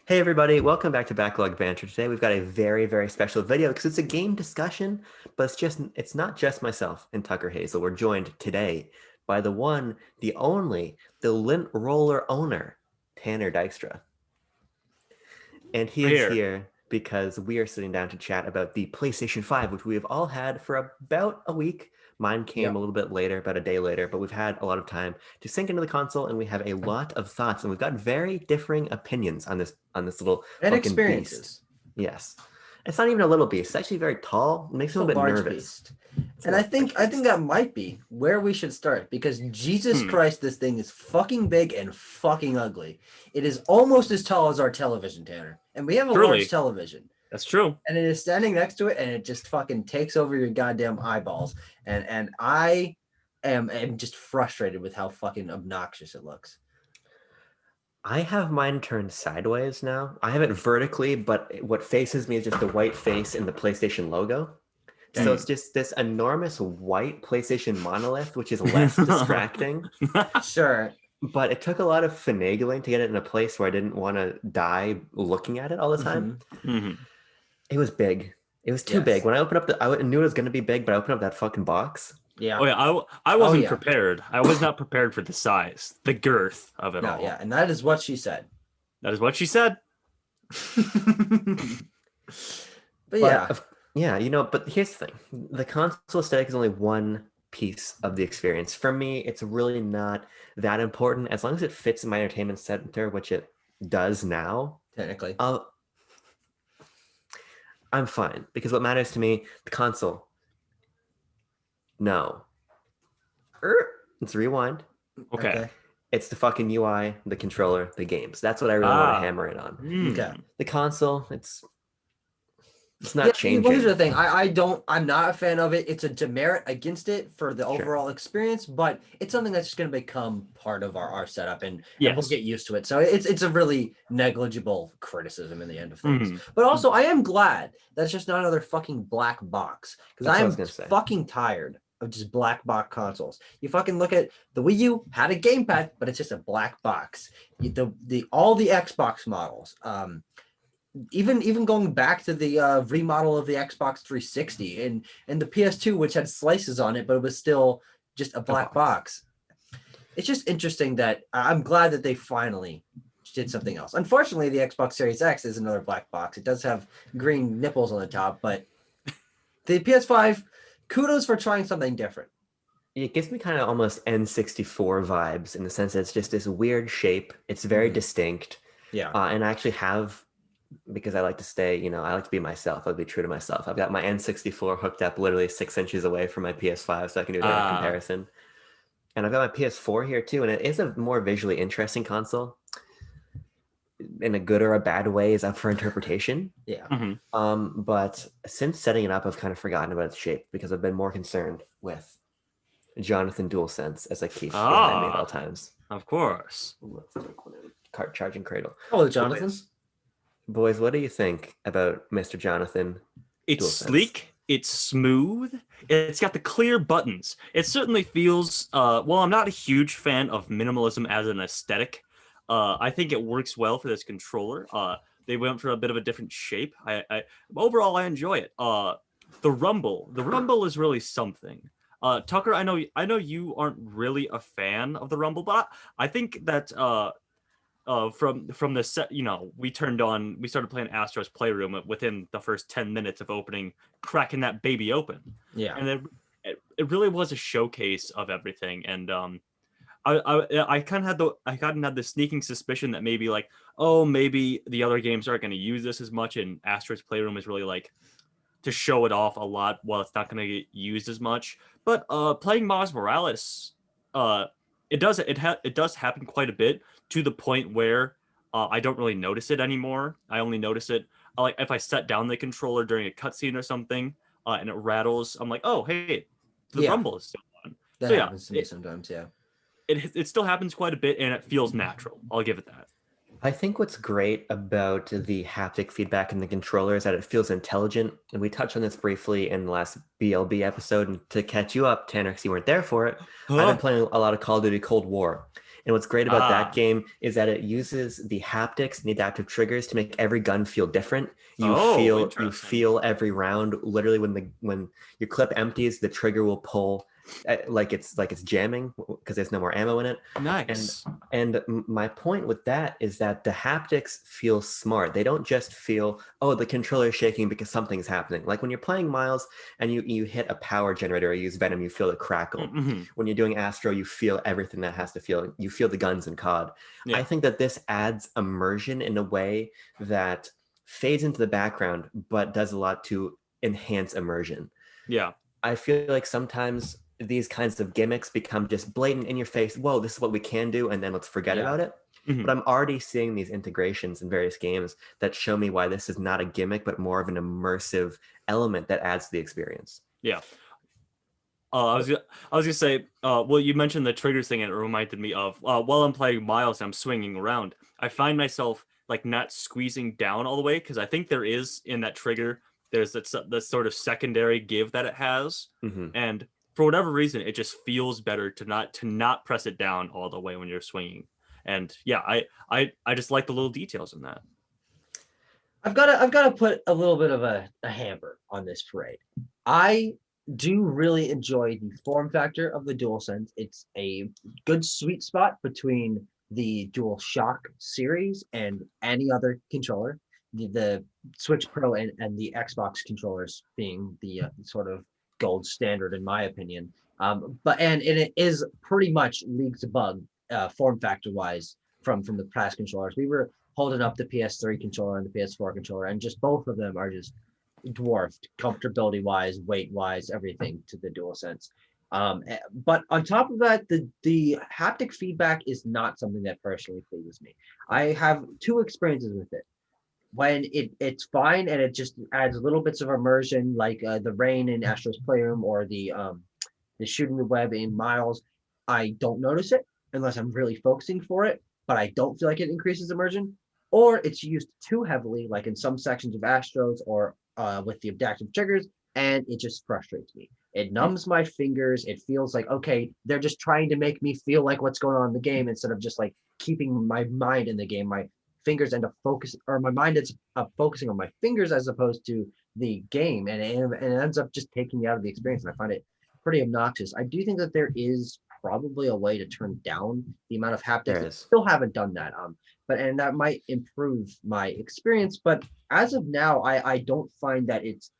Hey everybody, welcome back to Backlog Banter. Today we've got a very, very special video because it's a game discussion, but it's not just myself and Tucker Hazel. We're joined today by the one, the only, the lint roller owner, Tanner Dykstra. And he We're is here. here because we are sitting down to chat about the PlayStation 5, which we have all had for about a week. Mine came a Yep. little bit later, about a day later, but we've had a lot of time to sink into the console, and we have a lot of thoughts, and we've got very differing opinions on this little And fucking beast. experiences. Yes, it's not even a little beast. It's actually very tall. It makes It's me a a little bit large nervous. beast. It's a And I large think I beast. think that might be where we should start because Jesus Hmm. Christ, this thing is fucking big and fucking ugly. It is almost as tall as our television, Tanner. And we have a large Truly, television. that's true. And it is standing next to it and it just fucking takes over your goddamn eyeballs. And I am just frustrated with how fucking obnoxious it looks. I have mine turned sideways now. I have it vertically, but what faces me is just the white face and the PlayStation logo. So Hmm. it's just this enormous white PlayStation monolith, which is less distracting. Sure. But it took a lot of finagling to get it in a place where I didn't want to die looking at it all the time. Mhm. Mhm. It was big. It was too Yes. big. When I opened up I knew it was going to be big, but I opened up that fucking box. Yeah. Oh yeah, I wasn't yeah. prepared. I was not prepared for the size, the girth of it No, all. yeah. And that is what she said. That is what she said. But yeah. But here's the thing. The console aesthetic is only one piece of the experience. For me, it's really not that important. As long as it fits in my entertainment center, which it does now, Technically. I'm fine. Because what matters to me, the console. No. Let's rewind. Okay. It's the fucking UI, the controller, the games. That's what I really want to hammer it on. Okay. The console, it's not Well, changing. here's the thing. I'm not a fan of it. It's a demerit against it for the Sure. overall experience, but it's something that's just going to become part of our setup and we'll Yes. get used to it. So it's a really negligible criticism in the end of things. Mhm. But also, I am glad that it's just not another fucking black box because That's what I I was am gonna say. fucking tired of just black box consoles. You fucking look at the Wii U had a gamepad, but it's just a black box. All the Xbox models, even going back to the remodel of the Xbox 360 and the PS2, which had slices on it, but it was still just a black box. It's just interesting that I'm glad that they finally did something else. Unfortunately, the Xbox Series X is another black box. It does have green nipples on the top, but the PS5, kudos for trying something different. It gives me kind of almost N64 vibes in the sense that it's just this weird shape. It's very distinct. Yeah. And I actually have, because I like to stay, I like to be myself. I'll be true to myself. I've got my N64 hooked up literally 6 inches away from my PS5 so I can do a direct comparison. And I've got my PS4 here too, and it is a more visually interesting console. In a good or a bad way is up for interpretation. Yeah. Mhm. But since setting it up, I've kind of forgotten about its shape because I've been more concerned with Jonathan DualSense, as I keep behind me at all times. Of course. Let's take one in. Charging cradle. Hello, Jonathan. Boys, what do you think about Mr. Jonathan? It's DualSense? sleek. It's smooth. It's got the clear buttons. It certainly feels. Well, I'm not a huge fan of minimalism as an aesthetic. I think it works well for this controller. They went for a bit of a different shape. Overall, I enjoy it. The rumble is really something. Tucker, I know you aren't really a fan of the rumble, but I think that from the set, we started playing Astro's Playroom within the first 10 minutes of opening, cracking that baby open. Yeah. And it really was a showcase of everything. And I kind of had the sneaking suspicion that maybe maybe the other games aren't going to use this as much, and Astro's Playroom is really like to show it off a lot while it's not going to get used as much. But playing Miles Morales, it does happen quite a bit, to the point where I don't really notice it anymore. I only notice it like if I set down the controller during a cutscene or something, and it rattles. I'm like, oh hey, the rumble is still on. That happens to me sometimes. Yeah. It still happens quite a bit, and it feels natural. I'll give it that. I think what's great about the haptic feedback in the controller is that it feels intelligent. And we touched on this briefly in the last BLB episode. And to catch you up, Tanner, because you weren't there for it, I've been playing a lot of Call of Duty Cold War. And what's great about that game is that it uses the haptics and the adaptive triggers to make every gun feel different. You feel every round. Literally, when your clip empties, the trigger will pull like it's jamming because there's no more ammo in it. Nice. And my point with that is that the haptics feel smart. They don't just feel, oh, the controller is shaking because something's happening. Like when you're playing Miles and you hit a power generator or use Venom, you feel the crackle. When you're doing Astro, you feel everything that has to feel. You feel the guns in COD. I think that this adds immersion in a way that fades into the background, but does a lot to enhance immersion. Yeah. I feel like sometimes these kinds of gimmicks become just blatant in your face. Whoa, this is what we can do, and then let's forget about it. But I'm already seeing these integrations in various games that show me why this is not a gimmick, but more of an immersive element that adds to the experience. Yeah. I was gonna say, well, you mentioned the triggers thing, and it reminded me of while I'm playing Miles, I'm swinging around. I find myself like not squeezing down all the way because I think there is in that trigger. There's that sort of secondary give that it has, and for whatever reason, it just feels better to not press it down all the way when you're swinging. And yeah, I just like the little details in that. I've got to put a little bit of a hammer on this parade. I do really enjoy the form factor of the DualSense. It's a good sweet spot between the DualShock series and any other controller. The Switch Pro and the Xbox controllers being the sort of gold standard in my opinion. But it is pretty much leagues above form factor wise from the past controllers. We were holding up the PS3 controller and the PS4 controller, and just both of them are just dwarfed comfortability wise, weight wise, everything to the DualSense. But on top of that, the haptic feedback is not something that personally pleases me. I have two experiences with it. When it's fine and it just adds little bits of immersion, like the rain in Astro's Playroom or the shooting the web in Miles, I don't notice it unless I'm really focusing for it, but I don't feel like it increases immersion. Or it's used too heavily, like in some sections of Astros or with the adaptive triggers, and it just frustrates me. It numbs my fingers. It feels like, okay, they're just trying to make me feel like what's going on in the game instead of just like keeping my mind in the game. My fingers end up focus, or my mind ends up focusing on my fingers as opposed to the game, and it ends up just taking me out of the experience. And I find it pretty obnoxious. I do think that there is probably a way to turn down the amount of haptics. I still haven't done that. And that might improve my experience. But as of now, I don't find that it's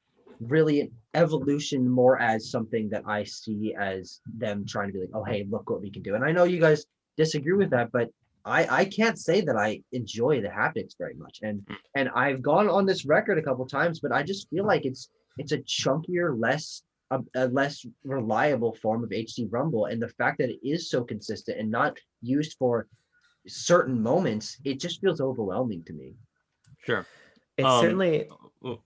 really an evolution, more as something that I see as them trying to be like, oh, hey, look what we can do. And I know you guys disagree with that, but I can't say that I enjoy the haptics very much. And I've gone on this record a couple times, but I just feel like it's a chunkier, a less reliable form of HD rumble. And the fact that it is so consistent and not used for certain moments, it just feels overwhelming to me. Sure. It's certainly.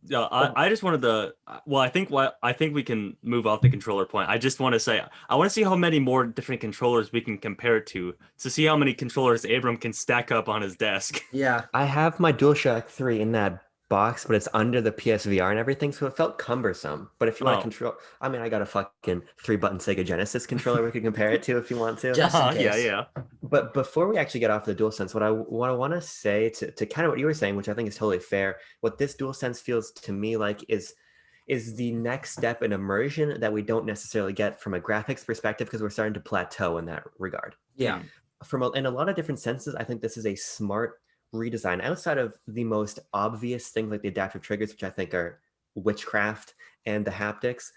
Yeah, I just wanted to. Well, I think we can move off the controller point. I just want to say I want to see how many more different controllers we can compare it to see how many controllers Abram can stack up on his desk. Yeah, I have my DualShock 3 in that box, but it's under the PSVR and everything, so it felt cumbersome. But if you want to control, I mean, I got a fucking 3-button Sega Genesis controller we could compare it to if you want to. Just in case. Yeah. But before we actually get off the DualSense, what I want to say to kind of what you were saying, which I think is totally fair, what this DualSense feels to me like is the next step in immersion that we don't necessarily get from a graphics perspective because we're starting to plateau in that regard. Yeah. In a lot of different senses, I think this is a smart redesign outside of the most obvious things like the adaptive triggers, which I think are witchcraft, and the haptics.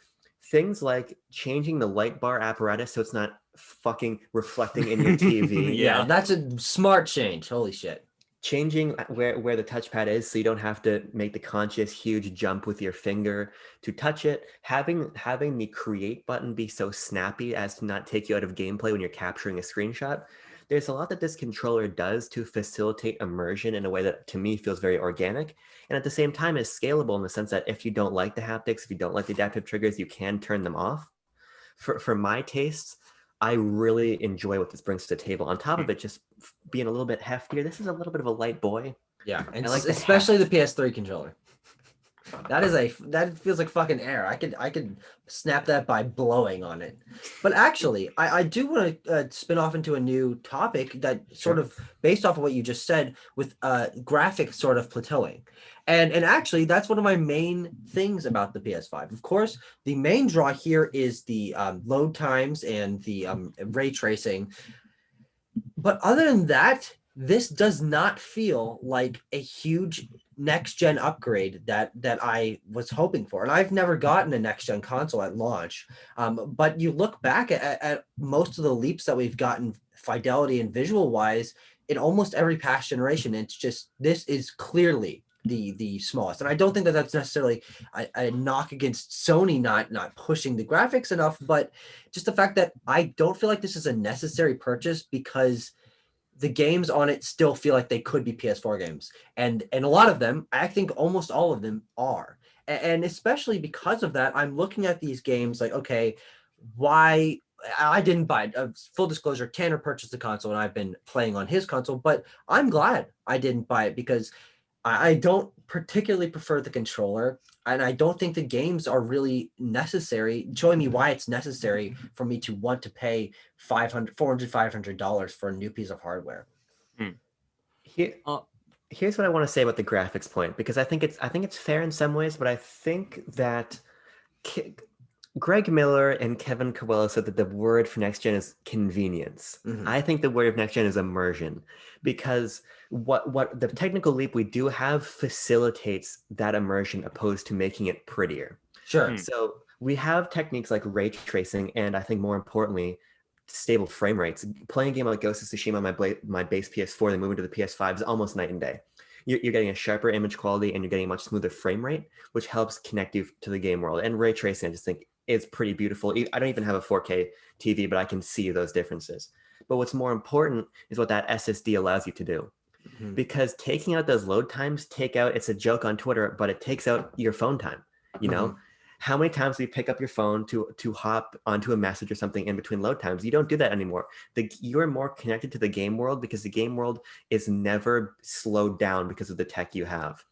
Things like changing the light bar apparatus so it's not fucking reflecting in your TV. Yeah, that's a smart change. Holy shit. Changing where the touchpad is so you don't have to make the conscious huge jump with your finger to touch it. Having the create button be so snappy as to not take you out of gameplay when you're capturing a screenshot. There's a lot that this controller does to facilitate immersion in a way that to me feels very organic, and at the same time is scalable in the sense that if you don't like the haptics, if you don't like the adaptive triggers, you can turn them off. For my tastes, I really enjoy what this brings to the table. On top of it just being a little bit heftier, this is a little bit of a light boy. Yeah, and I like especially the PS3 controller. That feels like fucking air. I could snap that by blowing on it. But actually, I do want to spin off into a new topic that sort of based off of what you just said with graphic sort of plateauing. And actually, that's one of my main things about the PS5. Of course, the main draw here is the load times and the ray tracing. But other than that, this does not feel like a huge next gen upgrade that I was hoping for. And I've never gotten a next gen console at launch. But you look back at most of the leaps that we've gotten fidelity and visual wise in almost every past generation. It's just this is clearly the smallest. And I don't think that that's necessarily a knock against Sony not pushing the graphics enough, but just the fact that I don't feel like this is a necessary purchase because the games on it still feel like they could be PS4 games. And a lot of them, I think almost all of them are. And especially because of that, I'm looking at these games like, okay, why I didn't buy it. Full disclosure, Tanner purchased the console and I've been playing on his console, but I'm glad I didn't buy it because I don't particularly prefer the controller, and I don't think the games are really necessary, showing me why it's necessary for me to want to pay $500 for a new piece of hardware. Here, here's what I want to say about the graphics point, because I think it's fair in some ways, but I think that Greg Miller and Kevin Coelho said that the word for next gen is convenience. Mhm. I think the word of next gen is immersion, because what the technical leap we do have facilitates that immersion opposed to making it prettier. Sure. So we have techniques like ray tracing, and I think more importantly, stable frame rates. Playing a game like Ghost of Tsushima on my base PS4, then moving to the PS5 is almost night and day. You're getting a sharper image quality and you're getting a much smoother frame rate, which helps connect you to the game world. And ray tracing, I just think, is pretty beautiful. I don't even have a 4K TV, but I can see those differences. But what's more important is what that SSD allows you to do. Mhm. Because taking out those load times, it's a joke on Twitter, but it takes out your phone time. You know, how many times do you pick up your phone to hop onto a message or something in between load times? You don't do that anymore. You're more connected to the game world because the game world is never slowed down because of the tech you have.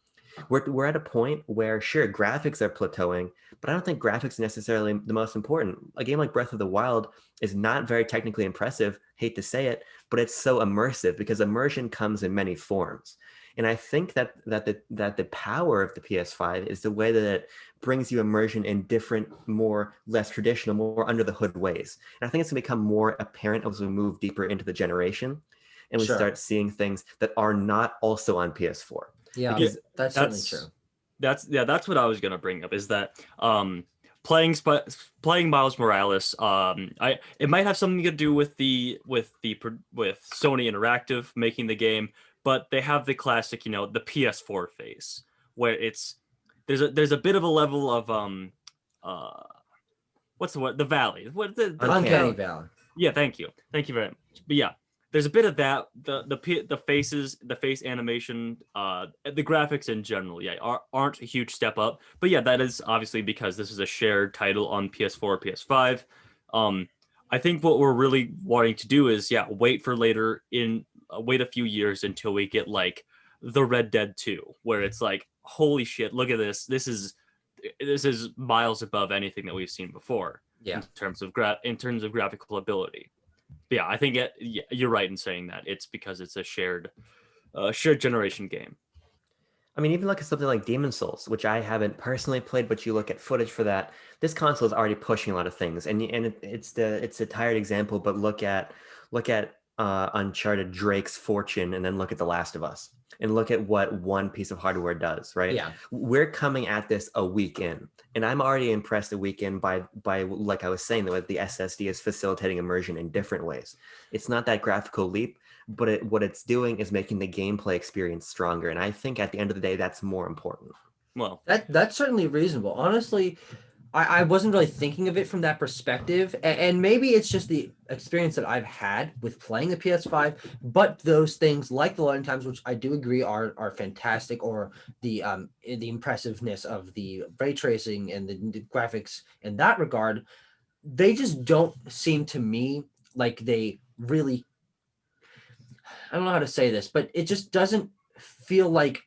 We're at a point where, sure, graphics are plateauing, but I don't think graphics are necessarily the most important. A game like Breath of the Wild is not very technically impressive, hate to say it, but it's so immersive because immersion comes in many forms. And I think that the power of the PS5 is the way that it brings you immersion in different, less traditional, more under the hood ways. And I think it's going to become more apparent as we move deeper into the generation and we start seeing things that are not also on PS4. Yeah, because that's certainly true. That's what I was gonna bring up is that playing Miles Morales, it might have something to do with Sony Interactive making the game, but they have the classic, the PS4 face where there's a bit of a level of what's the word, the valley, Uncanny Valley. Yeah, thank you very much. But yeah, there's a bit of that. The faces, the face animation, the graphics in general, yeah, aren't a huge step up. But yeah, that is obviously because this is a shared title on PS4, PS5. I think what we're really wanting to do is wait a few years until we get like the Red Dead 2, where it's like, holy shit, look at this. This is miles above anything that we've seen before. Yeah. In terms of graphical ability. But yeah, I think you're right in saying that it's because it's a shared generation game. I mean, even look at something like Demon Souls, which I haven't personally played, but you look at footage for that. This console is already pushing a lot of things, and it's a tired example, but look at Uncharted Drake's Fortune, and then look at The Last of Us, and look at what one piece of hardware does. Right? Yeah. We're coming at this a week in, and I'm already impressed a week in by like I was saying, that the SSD is facilitating immersion in different ways. It's not that graphical leap, but what it's doing is making the gameplay experience stronger. And I think at the end of the day, that's more important. Well, that's certainly reasonable. Honestly, I wasn't really thinking of it from that perspective, and maybe it's just the experience that I've had with playing the PS5. But those things like the loading times, which I do agree are fantastic, or the impressiveness of the ray tracing and the graphics in that regard, they just don't seem to me like they really. I don't know how to say this, but it just doesn't feel like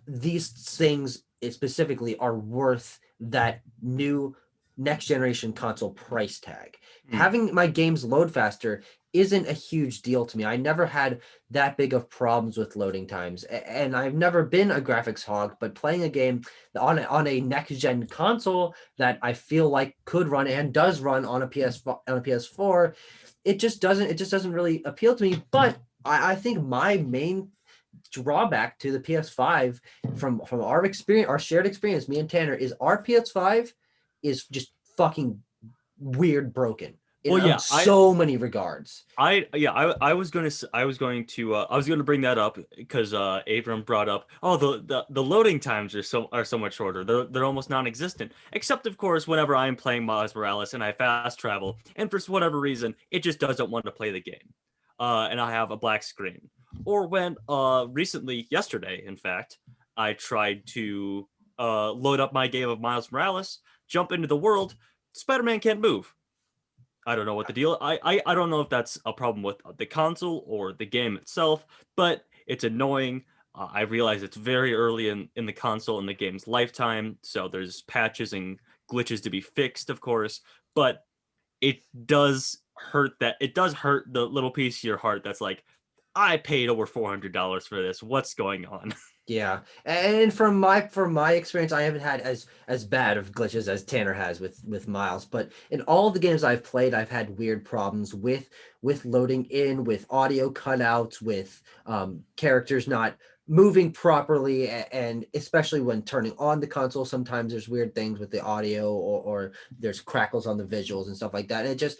these things specifically are worth that new next generation console price tag. Having my games load faster isn't a huge deal to me. I never had that big of problems with loading times, and I've never been a graphics hog. But playing a game on a next gen console that I feel like could run and does run on a PS4, it just doesn't really appeal to me. But I think my main drawback to the PS5 from our experience, our shared experience, me and Tanner, is our PS5 is just fucking weird broken in Well, yeah, so many regards. I was going to bring that up because Abram brought up, oh, the loading times are so much shorter. They're almost non-existent, except of course whenever I'm playing Miles Morales and I fast travel, and for whatever reason it just doesn't want to play the game, and I have a black screen. Or when recently, yesterday in fact, I tried to load up my game of Miles Morales, jump into the world, Spider-Man can't move. I don't know what the deal. I don't know if that's a problem with the console or the game itself, but it's annoying. I realize it's very early in the console in the game's lifetime, so there's patches and glitches to be fixed, of course. But it does hurt the little piece of your heart that's like, I paid over $400 for this. What's going on? Yeah, and from my experience, I haven't had as bad of glitches as Tanner has with Miles. But in all the games I've played, I've had weird problems with loading in, with audio cutouts, with characters not moving properly, and especially when turning on the console, sometimes there's weird things with the audio, or there's crackles on the visuals and stuff like that. And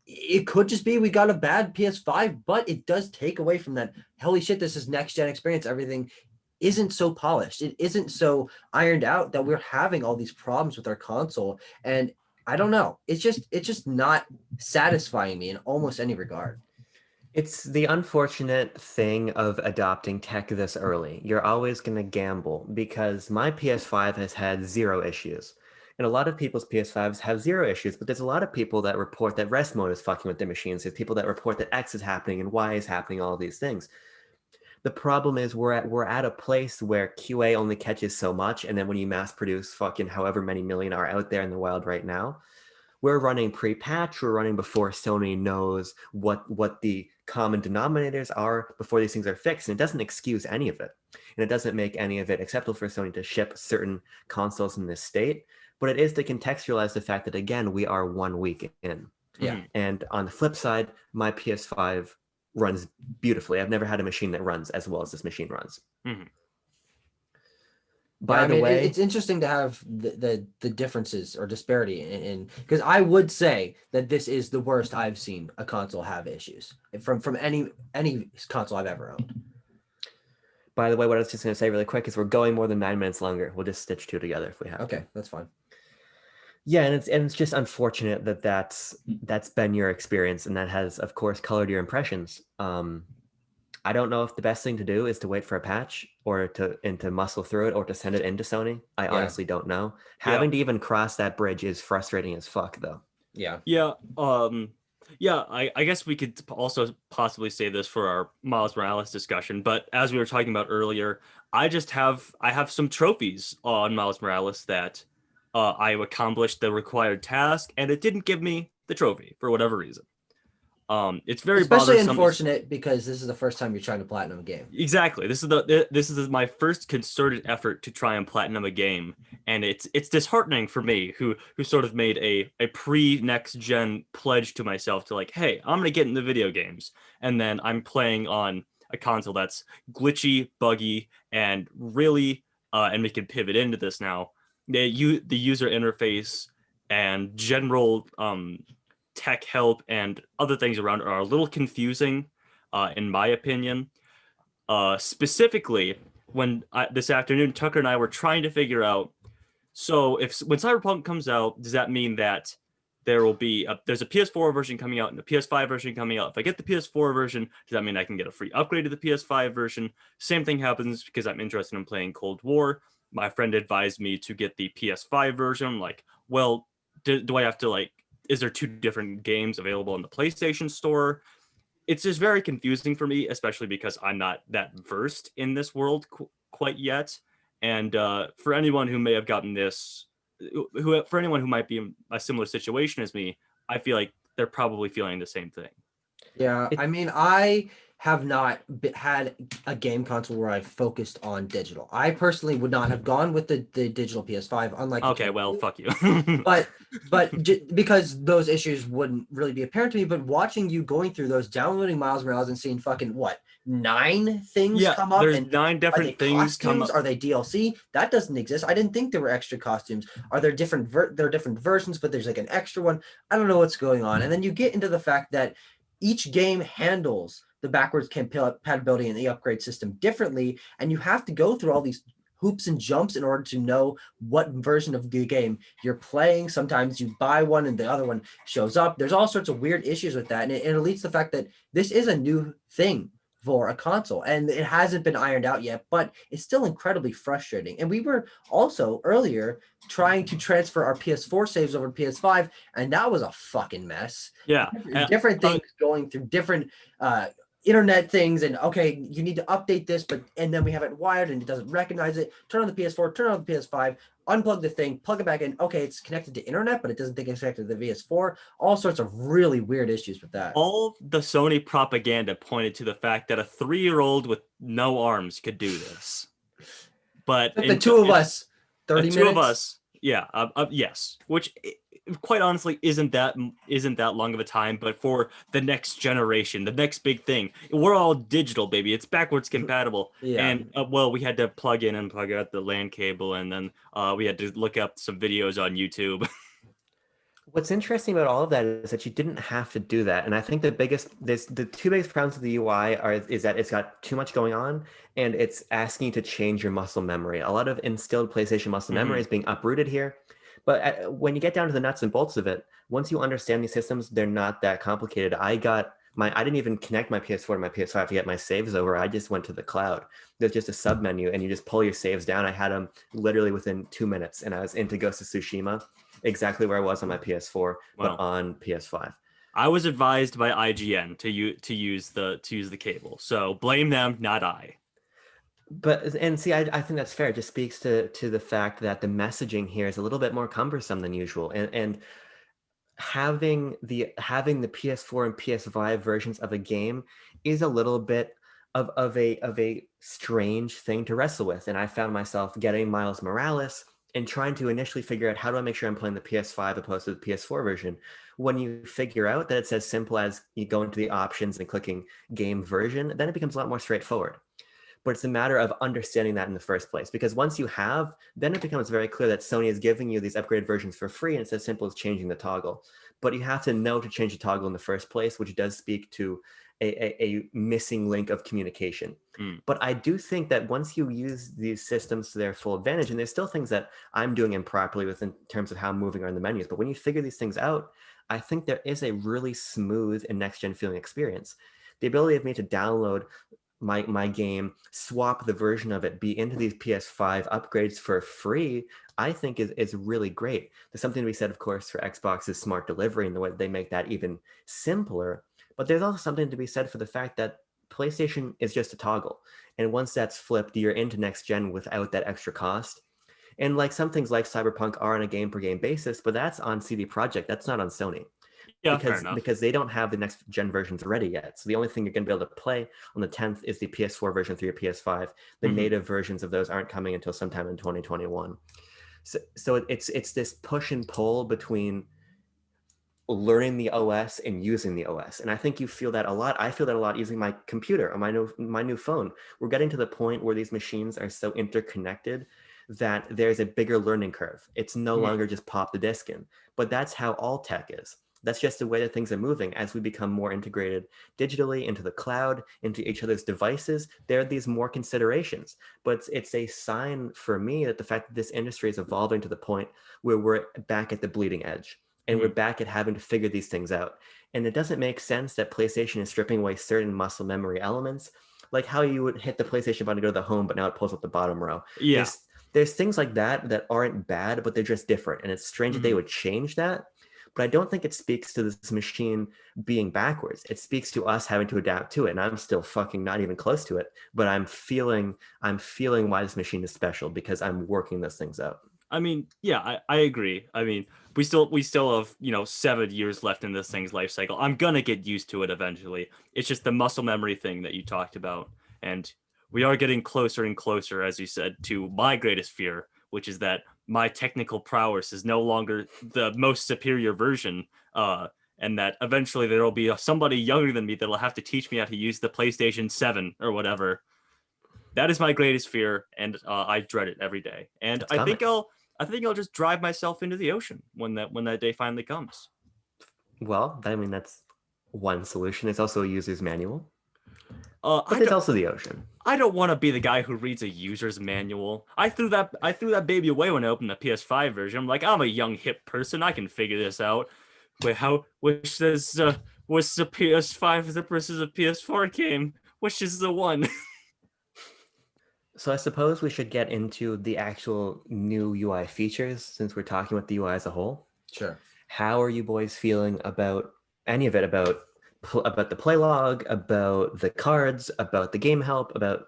it could just be we got a bad PS5, but it does take away from that. Holy shit, this is next gen experience. Everything isn't so polished. It isn't so ironed out that we're having all these problems with our console. And I don't know. It's just not satisfying me in almost any regard. It's the unfortunate thing of adopting tech this early. You're always going to gamble because my PS5 has had zero issues. And a lot of people's PS5s have zero issues, but there's a lot of people that report that rest mode is fucking with their machines. There's people that report that X is happening and Y is happening, all these things. The problem is we're at a place where QA only catches so much, and then when you mass produce fucking however many million are out there in the wild right now, we're running pre-patch, we're running before Sony knows what the common denominators are before these things are fixed, and it doesn't excuse any of it. And it doesn't make any of it acceptable for Sony to ship certain consoles in this state, but it is to contextualize the fact that, again, we are 1 week in. Yeah. And on the flip side, my PS5 runs beautifully. I've never had a machine that runs as well as this machine runs. Mm-hmm. By the way, it's interesting to have the differences or disparity in because I would say that this is the worst I've seen a console have issues from any console I've ever owned. By the way, what I was just going to say really quick is we're going more than 9 minutes longer. We'll just stitch two together if we have to. Okay, that's fine. Yeah, and it's just unfortunate that that's been your experience, and that has, of course, colored your impressions. I don't know if the best thing to do is to wait for a patch or to muscle through it or to send it into Sony. I honestly don't know. Having to even cross that bridge is frustrating as fuck, though. Yeah. Yeah. I guess we could also possibly say this for our Miles Morales discussion, but as we were talking about earlier, I have some trophies on Miles Morales that I accomplished the required task, and it didn't give me the trophy for whatever reason. It's very especially bothersome. Unfortunate because this is the first time you're trying to platinum a game. Exactly. This is my first concerted effort to try and platinum a game, and it's disheartening for me, who sort of made a pre next gen pledge to myself to like, hey, I'm gonna get into video games, and then I'm playing on a console that's glitchy, buggy, and really, and we can pivot into this now. The user interface and general tech help and other things around are a little confusing, in my opinion. Specifically, when this afternoon, Tucker and I were trying to figure out, so when Cyberpunk comes out, does that mean that there's a PS4 version coming out and a PS5 version coming out? If I get the PS4 version, does that mean I can get a free upgrade to the PS5 version? Same thing happens because I'm interested in playing Cold War. My friend advised me to get the PS5 version. I'm like, well, do I have to like, is there two different games available in the PlayStation Store? It's just very confusing for me, especially because I'm not that versed in this world quite yet. And for anyone who may have gotten this, for anyone who might be in a similar situation as me, I feel like they're probably feeling the same thing. Yeah, I mean, I have not had a game console where I've focused on digital. I personally would not have gone with the digital PS5, unlike Okay, well, fuck you. but because those issues wouldn't really be apparent to me. But watching you going through those, downloading Miles Morales and seeing fucking what 9 things Yeah, come up, there's and 9 are they different things come costumes? up. Are they DLC? That doesn't exist. I didn't think there were extra costumes. Are there different there are different versions, but there's like an extra one. I don't know what's going on. And then you get into the fact that each game handles the backwards compatibility and the upgrade system differently, and you have to go through all these hoops and jumps in order to know what version of the game you're playing. Sometimes you buy one and the other one shows up. There's all sorts of weird issues with that, and it leads to the fact that this is a new thing for a console, and it hasn't been ironed out yet, but it's still incredibly frustrating. And we were also earlier trying to transfer our PS4 saves over to PS5, and that was a fucking mess. Yeah. Different things going through different internet things, and okay, you need to update this, but and then we have it wired and it doesn't recognize it. Turn on the PS4, turn on the PS5, unplug the thing, plug it back in. Okay, it's connected to internet, but it doesn't think it's connected to the PS4. All sorts of really weird issues with that. All the Sony propaganda pointed to the fact that a 3-year-old with no arms could do this. But the two of us, 30 two minutes. of us, yeah, yes. Which, quite honestly, isn't that long of a time. But for the next generation, the next big thing, we're all digital, baby. It's backwards compatible. Yeah. And well, we had to plug in and plug out the LAN cable, and then we had to look up some videos on YouTube. What's interesting about all of that is that you didn't have to do that. And I think the two biggest problems with the UI is that it's got too much going on and it's asking you to change your muscle memory. A lot of instilled PlayStation muscle memory is being uprooted here. But when you get down to the nuts and bolts of it, once you understand these systems, they're not that complicated. I didn't even connect my PS4 to my PS5 to get my saves over. I just went to the cloud. There's just a sub menu and you just pull your saves down. I had them literally within 2 minutes and I was into Ghost of Tsushima, exactly where I was on my PS4, but on PS5. I was advised by IGN to use the cable. So blame them, not I. But and see, I think that's fair. It just speaks to the fact that the messaging here is a little bit more cumbersome than usual. And having the PS4 and PS5 versions of a game is a little bit of a strange thing to wrestle with. And I found myself getting Miles Morales and trying to initially figure out how do I make sure I'm playing the PS5 opposed to the PS4 version. When you figure out that it's as simple as you go into the options and clicking game version, then it becomes a lot more straightforward. But it's a matter of understanding that in the first place. Because once you have, then it becomes very clear that Sony is giving you these upgraded versions for free, and it's as simple as changing the toggle. But you have to know to change the toggle in the first place, which does speak to a missing link of communication. But I do think that once you use these systems to their full advantage, and there's still things that I'm doing improperly with in terms of how I'm moving around the menus, but when you figure these things out, I think there is a really smooth and next-gen feeling experience. The ability of me to download my game, swap the version of it, be into these PS5 upgrades for free, I think is really great. There's something to be said, of course, for Xbox's smart delivery and the way they make that even simpler. But there's also something to be said for the fact that PlayStation is just a toggle. And once that's flipped, you're into next gen without that extra cost. And like some things like Cyberpunk are on a game per game basis, but that's on CD Projekt. That's not on Sony. Yeah, fair enough. Because they don't have the next gen versions ready yet. So the only thing you're going to be able to play on the 10th is the PS4 version through your PS5. The native versions of those aren't coming until sometime in 2021. So it's this push and pull between learning the OS and using the OS. And I think you feel that a lot. I feel that a lot using my computer or my new phone. We're getting to the point where these machines are so interconnected that there's a bigger learning curve. It's no longer just pop the disk in, but that's how all tech is. That's just the way that things are moving as we become more integrated digitally into the cloud, into each other's devices. There are these more considerations, but it's a sign for me that the fact that this industry is evolving to the point where we're back at the bleeding edge and we're back at having to figure these things out. And it doesn't make sense that PlayStation is stripping away certain muscle memory elements, like how you would hit the PlayStation button to go to the home, but now it pulls up the bottom row. Yeah. There's things like that aren't bad, but they're just different. And it's strange that they would change that. but I don't think it speaks to this machine being backwards. It speaks to us having to adapt to it, and I'm still fucking not even close to it, but I'm feeling why this machine is special because I'm working those things out. I mean, yeah, I agree. I mean, we still have 7 years left in this thing's life cycle. I'm gonna get used to it eventually. It's just the muscle memory thing that you talked about, and we are getting closer and closer, as you said, to my greatest fear, which is that my technical prowess is no longer the most superior version, and that eventually there will be somebody younger than me that'll have to teach me how to use the PlayStation 7 or whatever. That is my greatest fear, and I dread it every day. And It's coming. I think I'll just drive myself into the ocean when that day finally comes. Well, I mean, that's one solution. It's also a user's manual, I but there's don't, also the ocean. I don't want to be the guy who reads a user's manual. I threw that baby away when I opened the PS5 version. I'm like, I'm a young hip person. I can figure this out. Which says what's the PS5 versus a PS4 game? Which is the one? So I suppose we should get into the actual new UI features since we're talking about the UI as a whole. Sure. How are you boys feeling about any of it? About the play log, about the cards, about the game help, about...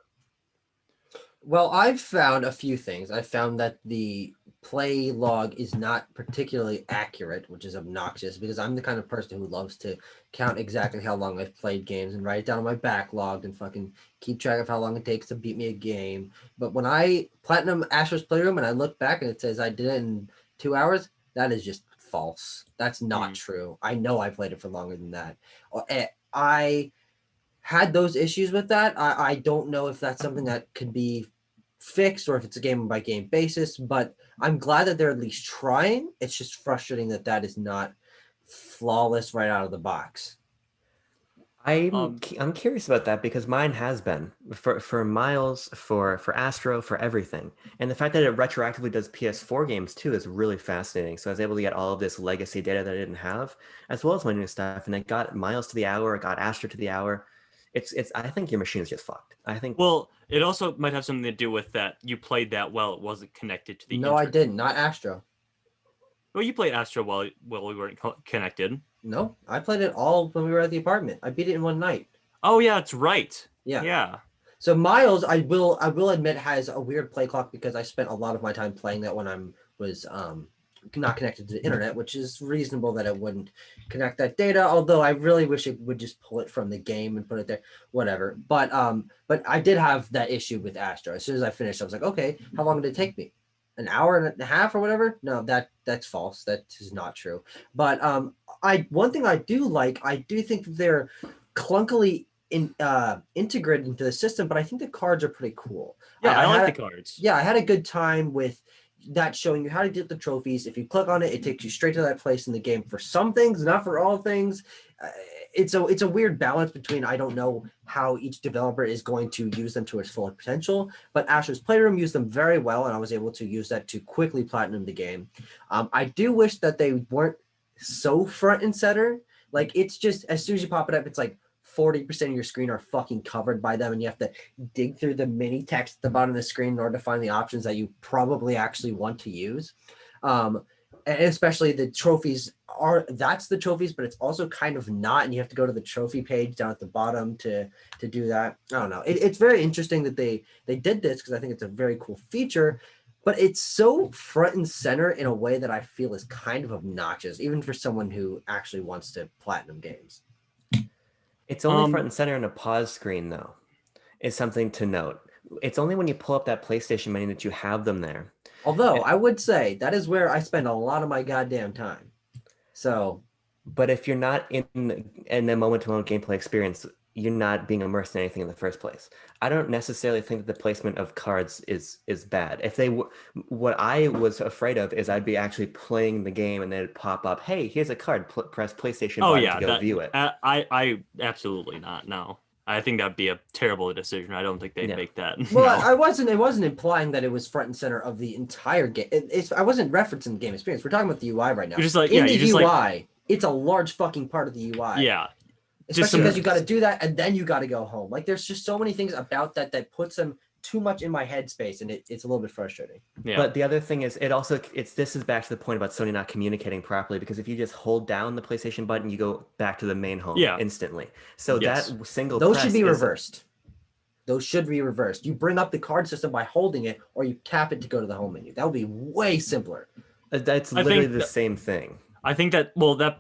Well, I've found a few things. I found that the play log is not particularly accurate, which is obnoxious because I'm the kind of person who loves to count exactly how long I've played games and write it down on my backlog and fucking keep track of how long it takes to beat me a game. But when I platinum Astro's Playroom and I look back and it says I did it in 2 hours, that is just false. That's not true. I know I played it for longer than that. I had those issues with that. I don't know if that's something that could be fixed or if it's a game by game basis, but I'm glad that they're at least trying. It's just frustrating that that is not flawless right out of the box. I'm curious about that because mine has been for Miles, for Astro, for everything, and the fact that it retroactively does PS4 games too is really fascinating. So I was able to get all of this legacy data that I didn't have, as well as my new stuff, and it got Miles to the hour, it got Astro to the hour. It's I think your machine is just fucked. I think. Well, it also might have something to do with that you played that well. It wasn't connected to the No, internet. I didn't. Not Astro. Well, you played Astro while we weren't connected. No, I played it all when we were at the apartment. I beat it in one night. Oh yeah, that's right. Yeah. Yeah. So Miles, I will admit, has a weird play clock because I spent a lot of my time playing that when I was not connected to the internet, which is reasonable that it wouldn't connect that data. Although I really wish it would just pull it from the game and put it there, whatever. But I did have that issue with Astro. As soon as I finished, I was like, okay, how long did it take me? An hour and a half or whatever? No, that's false. That is not true. But one thing I do think that they're clunkily integrated into the system, but I think the cards are pretty cool. Yeah, I like the cards. Yeah, I had a good time with that, showing you how to get the trophies. If you click on it, it takes you straight to that place in the game for some things, not for all things. It's a weird balance between, I don't know how each developer is going to use them to its full potential, but Astro's Playroom used them very well, and I was able to use that to quickly platinum the game. I do wish that they weren't so front and center. Like, it's just, as soon as you pop it up, it's like 40% of your screen are fucking covered by them, and you have to dig through the mini text at the bottom of the screen in order to find the options that you probably actually want to use. And especially the trophies that's the trophies, but it's also kind of not, and you have to go to the trophy page down at the bottom to do that. I don't know. It's very interesting that they did this, because I think it's a very cool feature, but it's so front and center in a way that I feel is kind of obnoxious, even for someone who actually wants to platinum games. It's only front and center in a pause screen, though, is something to note. It's only when you pull up that PlayStation menu that you have them there. Although I would say that is where I spend a lot of my goddamn time. So, but if you're not in the moment-to-moment gameplay experience, you're not being immersed in anything in the first place. I don't necessarily think that the placement of cards is bad. If they what I was afraid of is I'd be actually playing the game and then it'd pop up, hey, here's a card, press PlayStation button to go view it. I absolutely not. No. I think that'd be a terrible decision. I don't think they'd make that. Well, no. It wasn't implying that it was front and center of the entire game. I wasn't referencing the game experience. We're talking about the UI right now. You're just like, in the UI, it's a large fucking part of the UI. Yeah. Especially because you got to do that and then you got to go home. Like, there's just so many things about that puts them too much in my headspace, and it's a little bit frustrating. Yeah. But the other thing is, this is back to the point about Sony not communicating properly, because if you just hold down the PlayStation button, you go back to the main home instantly. So Yes. that single Those press should be reversed. Those should be reversed. You bring up the card system by holding it, or you tap it to go to the home menu. That would be way simpler. That's literally the same thing. I think that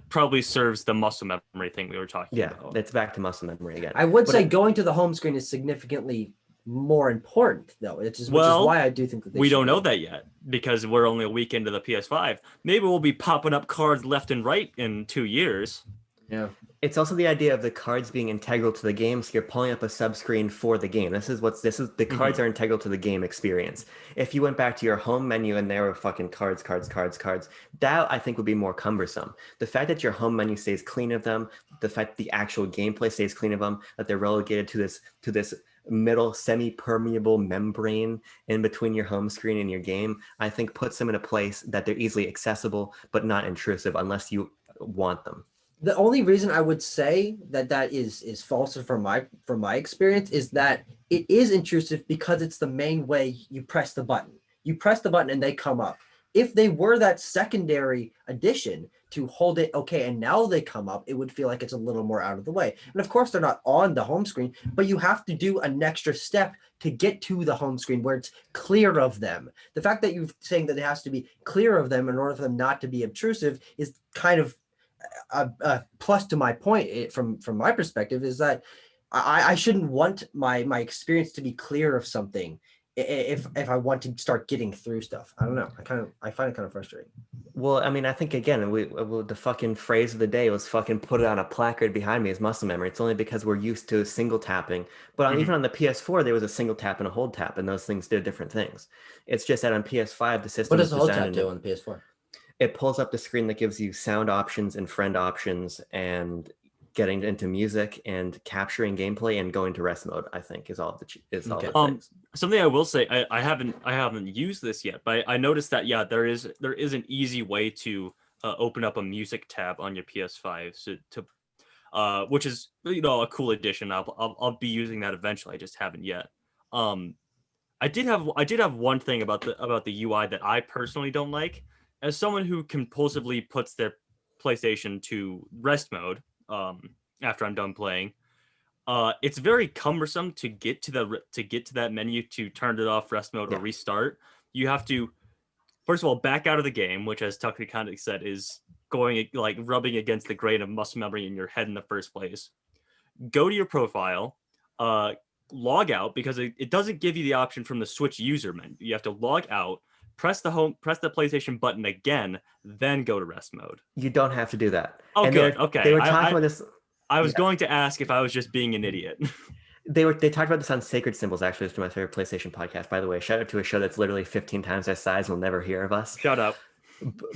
probably serves the muscle memory thing we were talking about. Yeah, it's back to muscle memory again. I would say going to the home screen is significantly more important, though. Which is why I do think that we don't know that yet, because we're only a week into the PS5. Maybe we'll be popping up cards left and right in 2 years. Yeah. It's also the idea of the cards being integral to the game, so you're pulling up a subscreen for the game. The cards are integral to the game experience. If you went back to your home menu and there were fucking cards, that I think would be more cumbersome. The fact that your home menu stays clean of them, the fact that the actual gameplay stays clean of them, that they're relegated to this middle semi-permeable membrane in between your home screen and your game, I think puts them in a place that they're easily accessible but not intrusive unless you want them. The only reason I would say that is false from my experience is that it is intrusive because it's the main way you press the button. You press the button and they come up. If they were that secondary addition to hold it, okay, and now they come up, it would feel like it's a little more out of the way. And of course, they're not on the home screen, but you have to do an extra step to get to the home screen where it's clear of them. The fact that you're saying that it has to be clear of them in order for them not to be obtrusive is kind of a plus to my point. From my perspective is that I shouldn't want my experience to be clear of something if I want to start getting through stuff. I don't know. I find it kind of frustrating. Well, I mean, I think again, the fucking phrase of the day was fucking put it on a placard behind me as muscle memory. It's only because we're used to single tapping. But even on the PS4, there was a single tap and a hold tap, and those things did different things. It's just that on PS5, the system. What does the hold tap do on the PS4? It pulls up the screen that gives you sound options and friend options and getting into music and capturing gameplay and going to rest mode, I think is all the things. Something I will say, I haven't used this yet, but I noticed that there is an easy way to open up a music tab on your PS5 which is a cool addition. I'll be using that eventually. I just haven't yet. I did have one thing about the UI that I personally don't like. As someone who compulsively puts their PlayStation to rest mode after I'm done playing, it's very cumbersome to get to that menu to turn it off, rest mode, or restart. You have to, first of all, back out of the game, which, as Tucker kind of said, is going like rubbing against the grain of muscle memory in your head in the first place. Go to your profile, log out, because it doesn't give you the option from the Switch user menu. You have to log out. Press the PlayStation button again, then go to rest mode. You don't have to do that. Oh, and good. Okay. They were talking about this. I was going to ask if I was just being an idiot. They talked about this on Sacred Symbols, actually. It's my favorite PlayStation podcast, by the way. Shout out to a show that's literally 15 times our size. We'll never hear of us. Shut up.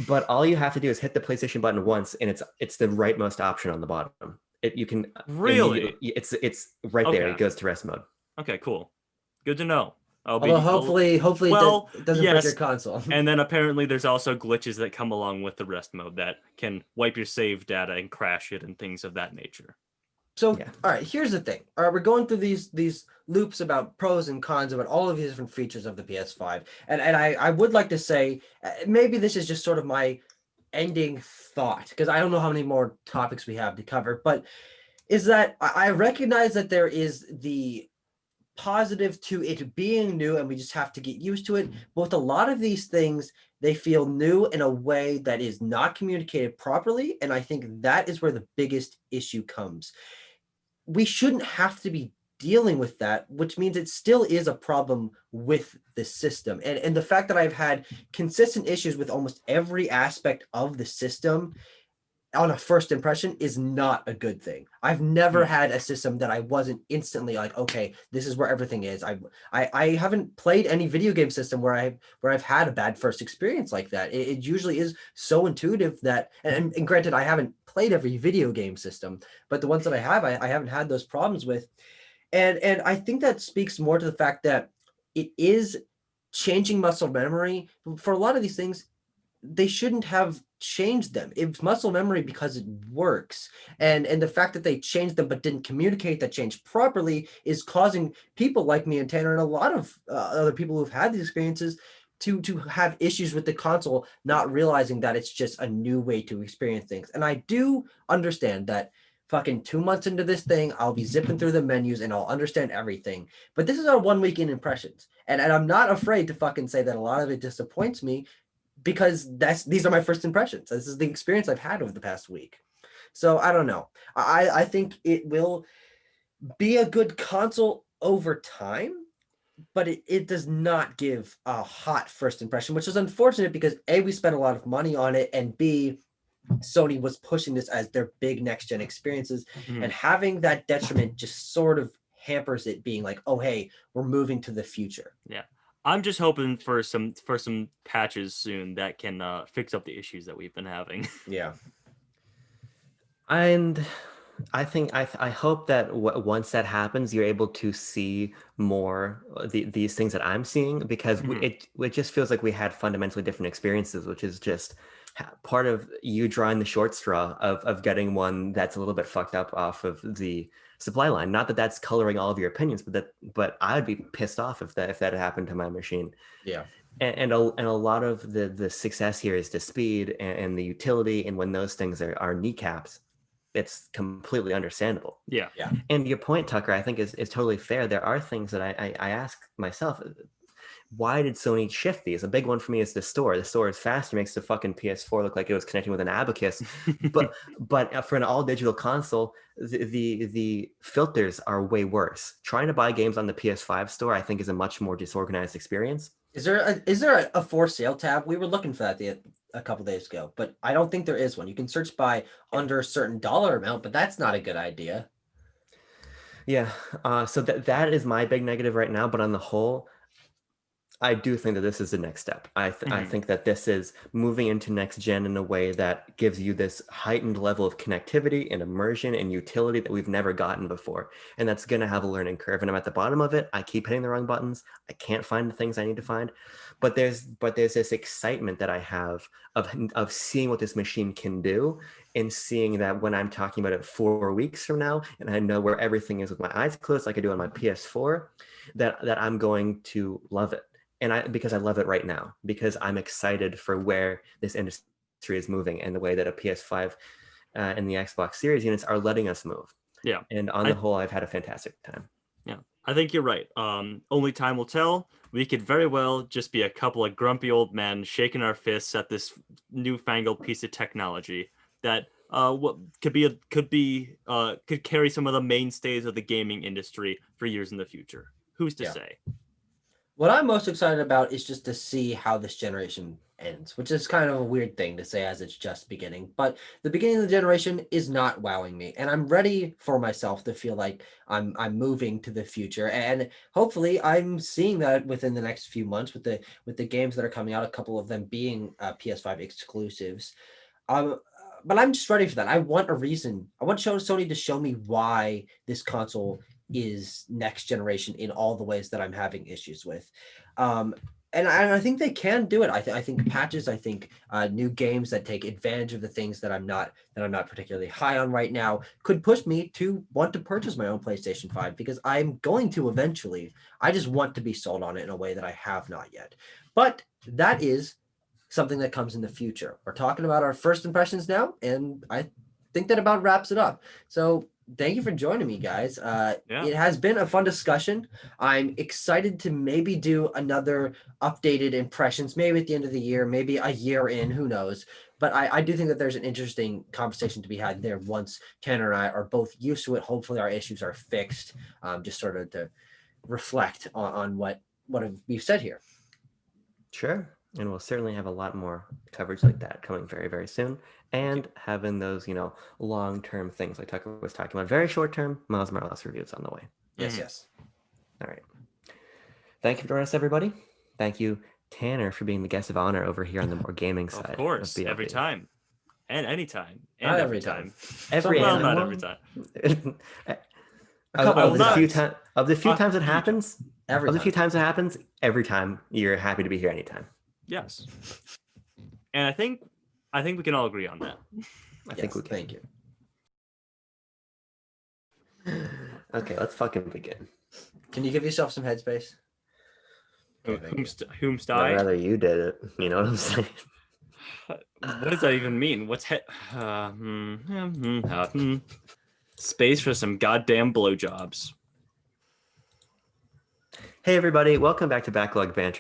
But all you have to do is hit the PlayStation button once, and it's the rightmost option on the bottom. You can really. It's right there. It goes to rest mode. Okay, cool. Good to know. Hopefully it doesn't break your console. And then apparently there's also glitches that come along with the rest mode that can wipe your save data and crash it and things of that nature. So, all right, here's the thing. All right, we're going through these loops about pros and cons about all of these different features of the PS5. And I would like to say, maybe this is just sort of my ending thought, because I don't know how many more topics we have to cover, but is that I recognize that there is the positive to it being new and we just have to get used to it. But with a lot of these things, they feel new in a way that is not communicated properly. And I think that is where the biggest issue comes. We shouldn't have to be dealing with that, which means it still is a problem with the system. And the fact that I've had consistent issues with almost every aspect of the system on a first impression is not a good thing. I've never had a system that I wasn't instantly like, okay, this is where everything is. I haven't played any video game system where I've had a bad first experience like that. It usually is so intuitive that, and granted, I haven't played every video game system, but the ones that I have, I haven't had those problems with. And I think that speaks more to the fact that it is changing muscle memory. For a lot of these things, they shouldn't have changed them. It's muscle memory because it works. And the fact that they changed them but didn't communicate that change properly is causing people like me and Tanner and a lot of other people who've had these experiences to have issues with the console, not realizing that it's just a new way to experience things. And I do understand that fucking 2 months into this thing, I'll be zipping through the menus and I'll understand everything. But this is our 1 week in impressions. And I'm not afraid to fucking say that a lot of it disappoints me because these are my first impressions. This is the experience I've had over the past week. So I don't know. I think it will be a good console over time, but it does not give a hot first impression, which is unfortunate because A, we spent a lot of money on it, and B, Sony was pushing this as their big next gen experiences, and having that detriment just sort of hampers it being like, oh hey, we're moving to the future. Yeah. I'm just hoping for some patches soon that can fix up the issues that we've been having. Yeah. And I think I hope that once that happens, you're able to see more these things that I'm seeing, because it just feels like we had fundamentally different experiences, which is just part of you drawing the short straw of getting one that's a little bit fucked up off of the supply line. Not that that's coloring all of your opinions, but I would be pissed off if that had happened to my machine. Yeah. And a lot of the success here is the speed and the utility, and when those things are kneecaps, it's completely understandable. Yeah. And your point, Tucker, I think is totally fair. There are things that I ask myself, why did Sony shift these? A big one for me is the store. The store is faster, makes the fucking PS4 look like it was connecting with an abacus. but for an all digital console, the filters are way worse. Trying to buy games on the PS5 store, I think, is a much more disorganized experience. Is there a for sale tab? We were looking for that a couple days ago, but I don't think there is one. You can search by under a certain dollar amount, but that's not a good idea. Yeah. So that is my big negative right now. But on the whole, I do think that this is the next step. I think that this is moving into next gen in a way that gives you this heightened level of connectivity and immersion and utility that we've never gotten before. And that's going to have a learning curve. And I'm at the bottom of it. I keep hitting the wrong buttons. I can't find the things I need to find. But there's this excitement that I have of seeing what this machine can do, and seeing that when I'm talking about it 4 weeks from now, and I know where everything is with my eyes closed, like I do on my PS4, that I'm going to love it. And because I love it right now, because I'm excited for where this industry is moving and the way that a PS5 and the Xbox Series units are letting us move. Yeah. And on the whole, I've had a fantastic time. Yeah, I think you're right. Only time will tell. We could very well just be a couple of grumpy old men shaking our fists at this newfangled piece of technology that what could carry some of the mainstays of the gaming industry for years in the future. Who's to say? What I'm most excited about is just to see how this generation ends, which is kind of a weird thing to say as it's just beginning. But the beginning of the generation is not wowing me, and I'm ready for myself to feel like I'm moving to the future. And hopefully, I'm seeing that within the next few months with the games that are coming out. A couple of them being PS5 exclusives. But I'm just ready for that. I want a reason. I want Sony to show me why this console is next generation in all the ways that I'm having issues with. And I think they can do it. I think patches, I think new games that take advantage of the things that I'm not particularly high on right now could push me to want to purchase my own PlayStation 5, because I'm going to eventually. I just want to be sold on it in a way that I have not yet. But that is something that comes in the future. We're talking about our first impressions now, and I think that about wraps it up. So thank you for joining me, guys. It has been a fun discussion. I'm excited to maybe do another updated impressions, maybe at the end of the year, maybe a year in, who knows. But I do think that there's an interesting conversation to be had there once Tanner and I are both used to it. Hopefully our issues are fixed, just sort of to reflect on what we've said here. Sure. And we'll certainly have a lot more coverage like that coming very, very soon. And having those, long-term things like Tucker was talking about. Very short-term, Miles Morales reviews on the way. Yes. All right. Thank you for joining us, everybody. Thank you, Tanner, for being the guest of honor over here on the more gaming side. Of course, every time. And anytime. And not every time. Not every time. Of the few times it happens, every time you're happy to be here anytime. Yes. And I think we can all agree on that. I think we can. Thank you. Okay, let's fucking begin. Can you give yourself some headspace? Okay, thank you. Whomst I'd I? rather you did it. You know what I'm saying? What does that even mean? What's space for some goddamn blowjobs? Hey everybody, welcome back to Backlog Banter.